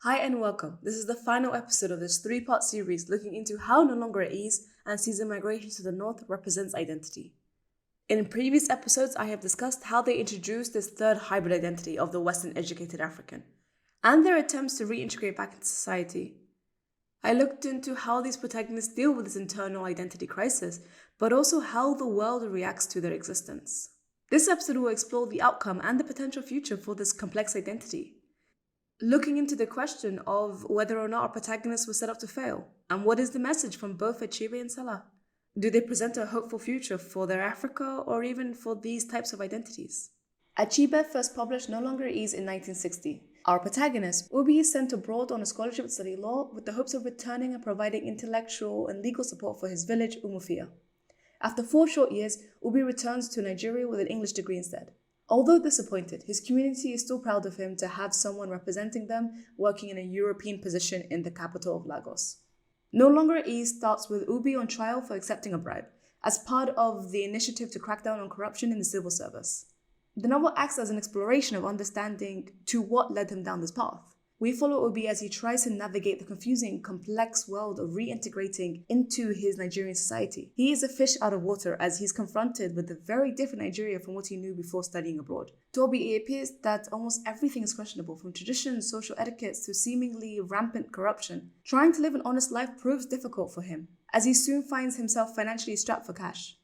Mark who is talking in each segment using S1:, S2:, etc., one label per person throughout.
S1: Hi and welcome. This is the final episode of this three-part series looking into how No Longer at Ease and season migration to the north represents identity. In previous episodes, I have discussed how they introduced this third hybrid identity of the Western educated African and their attempts to reintegrate back into society. I looked into how these protagonists deal with this internal identity crisis, but also how the world reacts to their existence. This episode will explore the outcome and the potential future for this complex identity, looking into the question of whether or not our protagonists were set up to fail, and what is the message from both Achebe and Salih. Do they present a hopeful future for their Africa or even for these types of identities? Achebe first published No Longer at Ease in 1960. Our protagonist, Ubi, is sent abroad on a scholarship to study law with the hopes of returning and providing intellectual and legal support for his village, Umufia. After 4 short years, Ubi returns to Nigeria with an English degree instead. Although disappointed, his community is still proud of him to have someone representing them working in a European position in the capital of Lagos. No Longer at Ease starts with Ubi on trial for accepting a bribe, as part of the initiative to crack down on corruption in the civil service. The novel acts as an exploration of understanding to what led him down this path. We follow Obi as he tries to navigate the confusing, complex world of reintegrating into his Nigerian society. He is a fish out of water as he's confronted with a very different Nigeria from what he knew before studying abroad. To Obi, it appears that almost everything is questionable, from traditions, social etiquettes, to seemingly rampant corruption. Trying to live an honest life proves difficult for him, as he soon finds himself financially strapped for cash.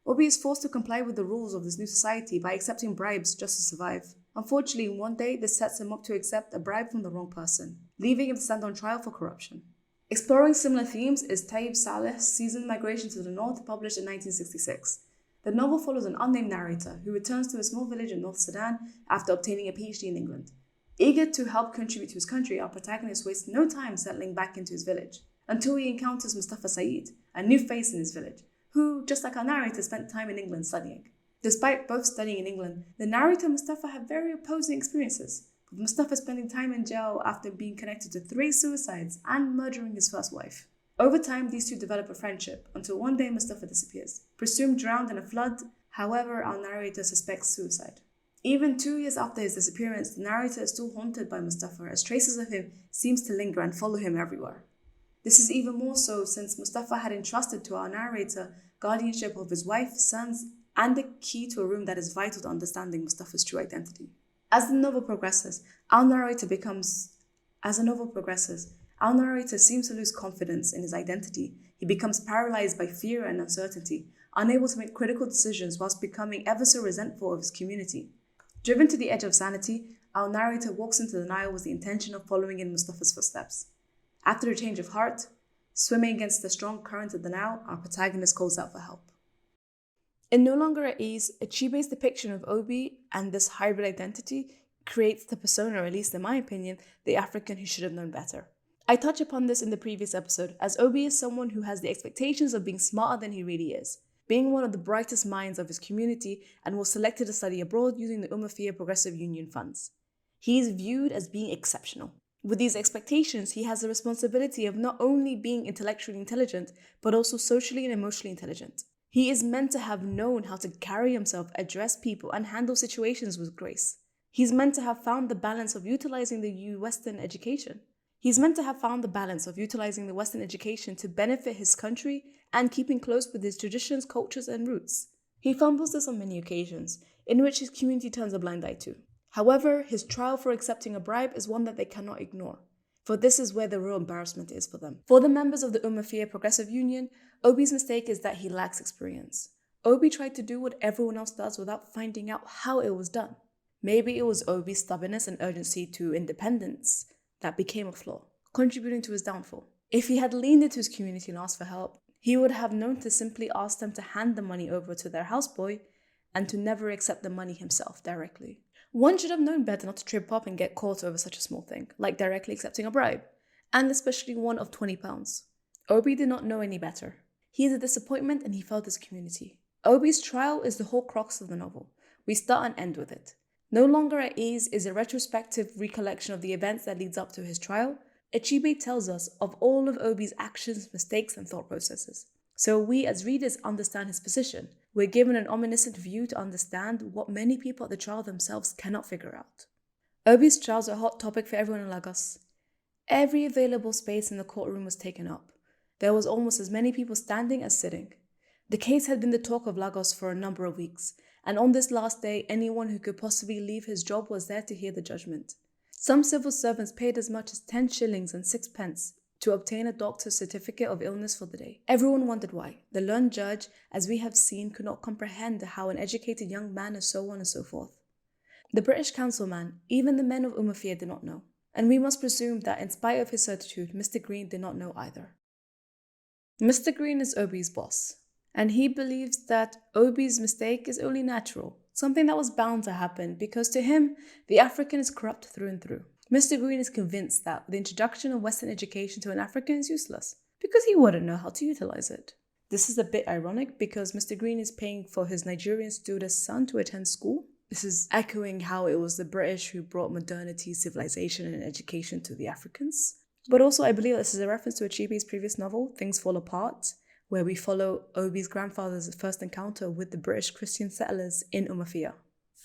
S1: Obi is forced to comply with the rules of this new society by accepting bribes just to survive. Unfortunately, one day this sets him up to accept a bribe from the wrong person, leaving him to stand on trial for corruption. Exploring similar themes is Tayeb Salih's Seasoned Migration to the North, published in 1966. The novel follows an unnamed narrator who returns to a small village in North Sudan after obtaining a PhD in England. Eager to help contribute to his country, our protagonist wastes no time settling back into his village, until he encounters Mustafa Sa'eed, a new face in his village, who, just like our narrator, spent time in England studying. Despite both studying in England, the narrator and Mustafa have very opposing experiences, with Mustafa spending time in jail after being connected to 3 suicides and murdering his first wife. Over time, these two develop a friendship, until one day Mustafa disappears, presumed drowned in a flood. However, our narrator suspects suicide. Even 2 years after his disappearance, the narrator is still haunted by Mustafa, as traces of him seems to linger and follow him everywhere. This is even more so since Mustafa had entrusted to our narrator guardianship of his wife, sons, and the key to a room that is vital to understanding Mustafa's true identity. As the novel progresses, our narrator seems to lose confidence in his identity. He becomes paralyzed by fear and uncertainty, unable to make critical decisions whilst becoming ever so resentful of his community. Driven to the edge of sanity, our narrator walks into the Nile with the intention of following in Mustafa's footsteps. After a change of heart, swimming against the strong current of the Nile, our protagonist calls out for help. In No Longer at Ease, Achebe's depiction of Obi and this hybrid identity creates the persona, or at least in my opinion, the African who should have known better. I touch upon this in the previous episode, as Obi is someone who has the expectations of being smarter than he really is, being one of the brightest minds of his community, and was selected to study abroad using the Umufia Progressive Union funds. He is viewed as being exceptional. With these expectations, he has the responsibility of not only being intellectually intelligent, but also socially and emotionally intelligent. He is meant to have known how to carry himself, address people, and handle situations with grace. He's meant to have found the balance of utilizing the Western education. He's meant to have found the balance of utilizing the Western education to benefit his country and keeping close with his traditions, cultures, and roots. He fumbles this on many occasions, in which his community turns a blind eye to. However, his trial for accepting a bribe is one that they cannot ignore, for this is where the real embarrassment is for them. For the members of the Umufia Progressive Union, Obi's mistake is that he lacks experience. Obi tried to do what everyone else does without finding out how it was done. Maybe it was Obi's stubbornness and urgency to independence that became a flaw, contributing to his downfall. If he had leaned into his community and asked for help, he would have known to simply ask them to hand the money over to their houseboy and to never accept the money himself directly. One should have known better not to trip up and get caught over such a small thing, like directly accepting a bribe, and especially one of £20. Obi did not know any better. He is a disappointment and he failed his community. Obi's trial is the whole crux of the novel. We start and end with it. No Longer at Ease is a retrospective recollection of the events that leads up to his trial. Achebe tells us of all of Obi's actions, mistakes, and thought processes. So we as readers understand his position. We're given an omniscient view to understand what many people at the trial themselves cannot figure out. Obi's trials are a hot topic for everyone in Lagos. Every available space in the courtroom was taken up. There was almost as many people standing as sitting. The case had been the talk of Lagos for a number of weeks, and on this last day, anyone who could possibly leave his job was there to hear the judgment. Some civil servants paid as much as 10 shillings and 6 pence to obtain a doctor's certificate of illness for the day. Everyone wondered why. The learned judge, as we have seen, could not comprehend how an educated young man and so on and so forth. The British councilman, even the men of Umafia, did not know. And we must presume that in spite of his certitude, Mr. Green did not know either. Mr. Green is Obi's boss, and he believes that Obi's mistake is only natural, something that was bound to happen because to him, the African is corrupt through and through. Mr. Green is convinced that the introduction of Western education to an African is useless because he wouldn't know how to utilize it. This is a bit ironic because Mr. Green is paying for his Nigerian student's son to attend school. This is echoing how it was the British who brought modernity, civilization, and education to the Africans. But also, I believe this is a reference to Achebe's previous novel, Things Fall Apart, where we follow Obi's grandfather's first encounter with the British Christian settlers in Umafia.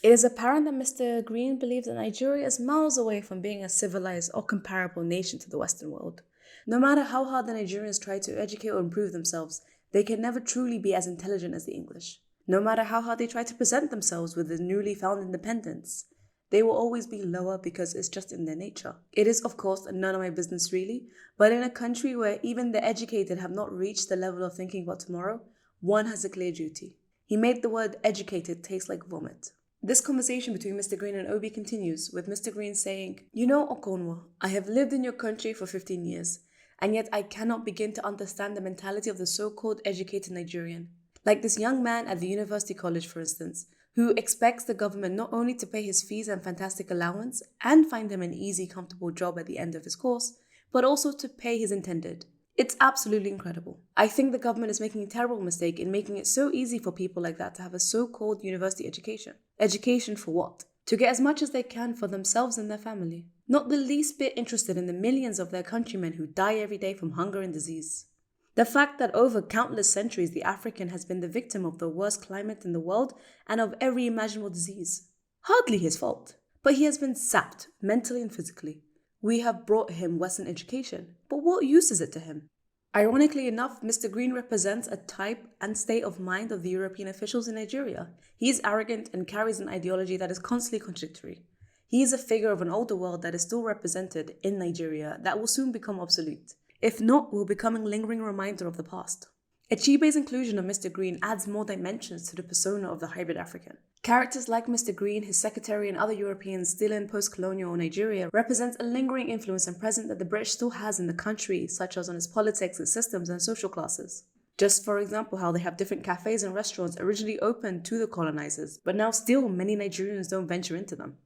S1: It is apparent that Mr. Green believes that Nigeria is miles away from being a civilized or comparable nation to the Western world. No matter how hard the Nigerians try to educate or improve themselves, they can never truly be as intelligent as the English. No matter how hard they try to present themselves with the newly found independence, they will always be lower because it's just in their nature. It is, of course, none of my business really, but in a country where even the educated have not reached the level of thinking about tomorrow, one has a clear duty. He made the word educated taste like vomit. This conversation between Mr. Green and Obi continues, with Mr. Green saying, "You know, Okonwa, I have lived in your country for 15 years, and yet I cannot begin to understand the mentality of the so-called educated Nigerian. Like this young man at the university college, for instance, who expects the government not only to pay his fees and fantastic allowance and find him an easy, comfortable job at the end of his course, but also to pay his intended. It's absolutely incredible. I think the government is making a terrible mistake in making it so easy for people like that to have a so-called university education. Education for what? To get as much as they can for themselves and their family. Not the least bit interested in the millions of their countrymen who die every day from hunger and disease. The fact that over countless centuries the African has been the victim of the worst climate in the world and of every imaginable disease. Hardly his fault, but he has been sapped mentally and physically. We have brought him Western education, but what use is it to him? Ironically enough, Mr. Green represents a type and state of mind of the European officials in Nigeria. He is arrogant and carries an ideology that is constantly contradictory. He is a figure of an older world that is still represented in Nigeria that will soon become obsolete. If not, will become a lingering reminder of the past. Achebe's inclusion of Mr. Green adds more dimensions to the persona of the hybrid African. Characters like Mr. Green, his secretary, and other Europeans still in post-colonial Nigeria represents a lingering influence and presence that the British still has in the country, such as on its politics, its systems, and social classes. Just for example, how they have different cafes and restaurants originally open to the colonizers, but now still many Nigerians don't venture into them.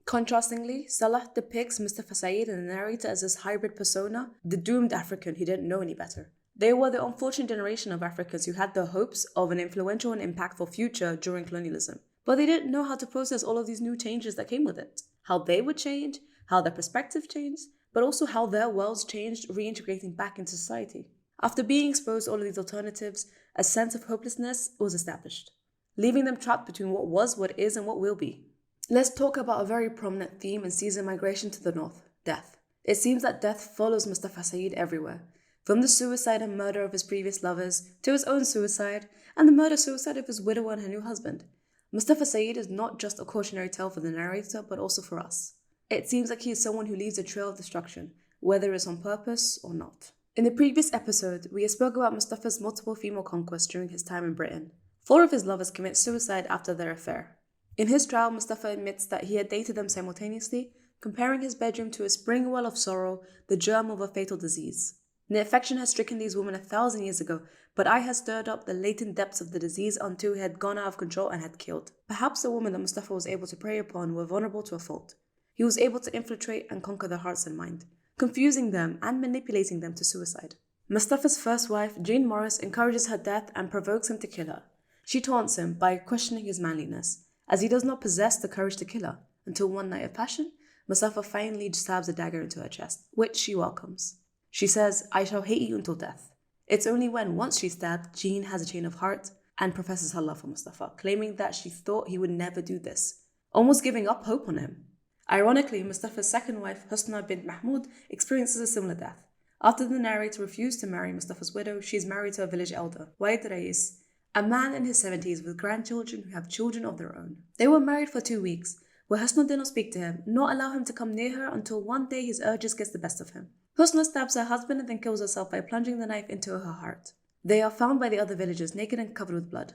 S1: Contrastingly, Salih depicts Mustafa Sa'eed and the narrator as this hybrid persona, the doomed African who didn't know any better. They were the unfortunate generation of Africans who had the hopes of an influential and impactful future during colonialism, but they didn't know how to process all of these new changes that came with it. How they would change, how their perspective changed, but also how their worlds changed reintegrating back into society. After being exposed to all of these alternatives, a sense of hopelessness was established, leaving them trapped between what was, what is, and what will be. Let's talk about a very prominent theme in season migration to the north, death. It seems that death follows Mustafa Sa'eed everywhere, from the suicide and murder of his previous lovers to his own suicide and the murder-suicide of his widow and her new husband. Mustafa Sa'eed is not just a cautionary tale for the narrator, but also for us. It seems like he is someone who leaves a trail of destruction, whether it's on purpose or not. In the previous episode, we spoke about Mustafa's multiple female conquests during his time in Britain. 4 of his lovers commit suicide after their affair. In his trial, Mustafa admits that he had dated them simultaneously, comparing his bedroom to a spring well of sorrow, the germ of a fatal disease. The infection had stricken these women 1,000 years ago, but I had stirred up the latent depths of the disease until it had gone out of control and had killed. Perhaps the women that Mustafa was able to prey upon were vulnerable to a fault. He was able to infiltrate and conquer their hearts and mind, confusing them and manipulating them to suicide. Mustafa's first wife, Jane Morris, encourages her death and provokes him to kill her. She taunts him by questioning his manliness, as he does not possess the courage to kill her, until one night of passion, Mustafa finally stabs a dagger into her chest, which she welcomes. She says, "I shall hate you until death." It's only when, once she's stabbed, Jean has a change of heart and professes her love for Mustafa, claiming that she thought he would never do this, almost giving up hope on him. Ironically, Mustafa's second wife, Husna bint Mahmud, experiences a similar death. After the narrator refused to marry Mustafa's widow, she is married to a village elder, Waid Rais, a man in his 70s with grandchildren who have children of their own. They were married for 2 weeks, where Husna did not speak to him, nor allow him to come near her until one day his urges gets the best of him. Husna stabs her husband and then kills herself by plunging the knife into her heart. They are found by the other villagers, naked and covered with blood,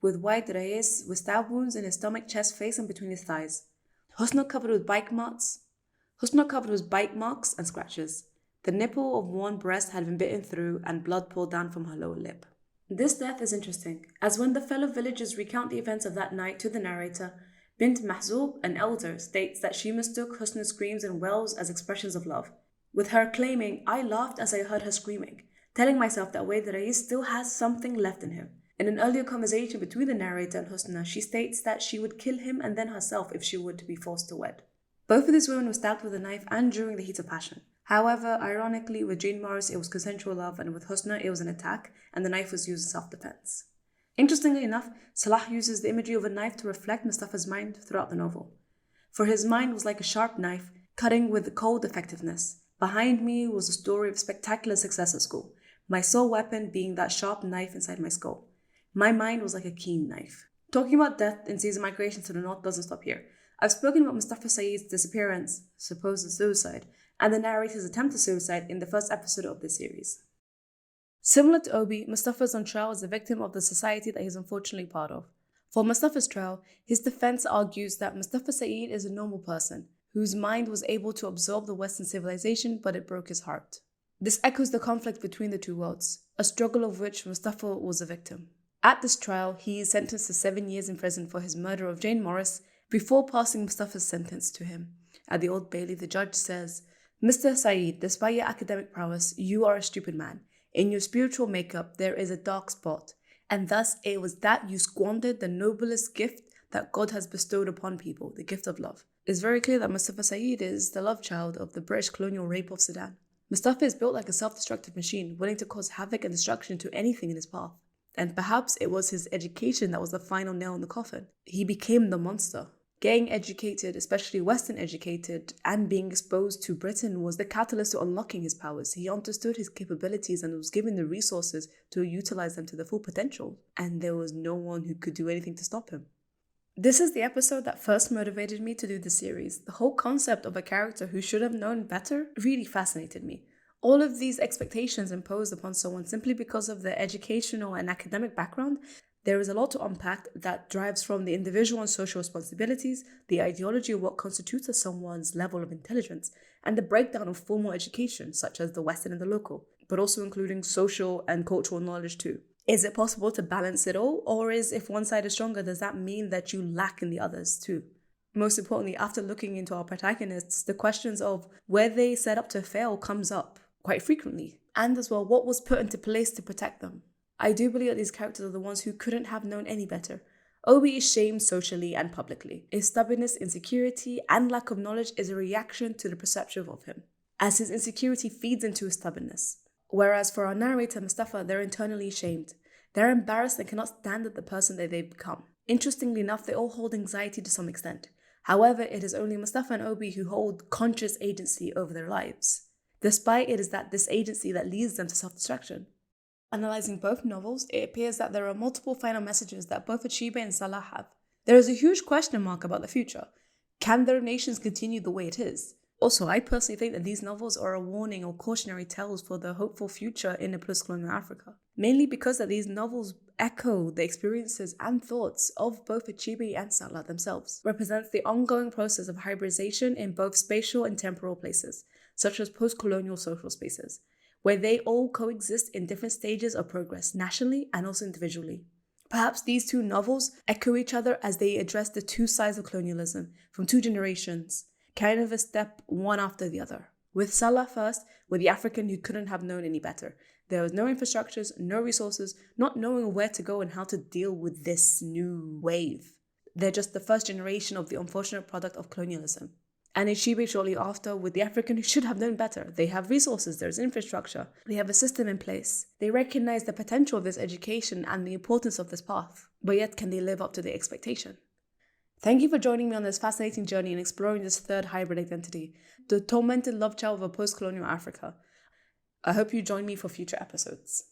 S1: with Waid Rais with stab wounds in his stomach, chest, face, and between his thighs. Husna covered with bite marks and scratches. The nipple of one breast had been bitten through and blood poured down from her lower lip. This death is interesting, as when the fellow villagers recount the events of that night to the narrator, Bint Mahzoub, an elder, states that she mistook Husna's screams and wails as expressions of love, with her claiming, "I laughed as I heard her screaming, telling myself that Waid Rais still has something left in him." In an earlier conversation between the narrator and Husna, she states that she would kill him and then herself if she were to be forced to wed. Both of these women were stabbed with a knife and during the heat of passion. However, ironically, with Jane Morris, it was consensual love, and with Husna, it was an attack, and the knife was used in self-defense. Interestingly enough, Salah uses the imagery of a knife to reflect Mustafa's mind throughout the novel. For his mind was like a sharp knife, cutting with cold effectiveness. Behind me was a story of spectacular success at school, my sole weapon being that sharp knife inside my skull. My mind was like a keen knife. Talking about death in season migration to the north doesn't stop here. I've spoken about Mustafa Sa'eed's disappearance, supposed suicide, and the narrator's attempt at suicide in the first episode of this series. Similar to Obi, Mustafa is on trial as a victim of the society that he's unfortunately part of. For Mustafa's trial, his defense argues that Mustafa Sa'eed is a normal person, whose mind was able to absorb the Western civilization, but it broke his heart. This echoes the conflict between the two worlds, a struggle of which Mustafa was a victim. At this trial, he is sentenced to 7 years in prison for his murder of Jane Morris before passing Mustafa's sentence to him. At the Old Bailey, the judge says, "Mr. Sa'eed, despite your academic prowess, you are a stupid man. In your spiritual makeup, there is a dark spot, and thus it was that you squandered the noblest gift that God has bestowed upon people, the gift of love." It's very clear that Mustafa Sa'eed is the love child of the British colonial rape of Sudan. Mustafa is built like a self-destructive machine, willing to cause havoc and destruction to anything in his path. And perhaps it was his education that was the final nail in the coffin. He became the monster. Getting educated, especially Western educated, and being exposed to Britain was the catalyst to unlocking his powers. He understood his capabilities and was given the resources to utilize them to their full potential. And there was no one who could do anything to stop him. This is the episode that first motivated me to do the series. The whole concept of a character who should have known better really fascinated me. All of these expectations imposed upon someone simply because of their educational and academic background. There is a lot to unpack that drives from the individual and social responsibilities, the ideology of what constitutes someone's level of intelligence, and the breakdown of formal education, such as the Western and the local, but also including social and cultural knowledge too. Is it possible to balance it all? Or if one side is stronger, does that mean that you lack in the others too? Most importantly, after looking into our protagonists, the questions of where they set up to fail comes up quite frequently. And as well, what was put into place to protect them? I do believe that these characters are the ones who couldn't have known any better. Obi is shamed socially and publicly. His stubbornness, insecurity, and lack of knowledge is a reaction to the perception of him, as his insecurity feeds into his stubbornness. Whereas for our narrator, Mustafa, they're internally shamed. They're embarrassed and cannot stand at the person that they've become. Interestingly enough, they all hold anxiety to some extent. However, it is only Mustafa and Obi who hold conscious agency over their lives. Despite it is that this agency that leads them to self-destruction. Analyzing both novels, it appears that there are multiple final messages that both Achebe and Salih have. There is a huge question mark about the future. Can their nations continue the way it is? Also, I personally think that these novels are a warning or cautionary tales for the hopeful future in a post-colonial Africa. Mainly because that these novels echo the experiences and thoughts of both Achebe and Salih themselves. Represents the ongoing process of hybridization in both spatial and temporal places, such as post-colonial social spaces, where they all coexist in different stages of progress, nationally and also individually. Perhaps these two novels echo each other as they address the two sides of colonialism from two generations, kind of a step one after the other. With Salih first, with the African who couldn't have known any better. There was no infrastructures, no resources, not knowing where to go and how to deal with this new wave. They're just the first generation of the unfortunate product of colonialism. And Achebe shortly after, with the African who should have known better. They have resources, there's infrastructure, they have a system in place. They recognize the potential of this education and the importance of this path, but yet can they live up to the expectation? Thank you for joining me on this fascinating journey in exploring this third hybrid identity, the tormented love child of a post-colonial Africa. I hope you join me for future episodes.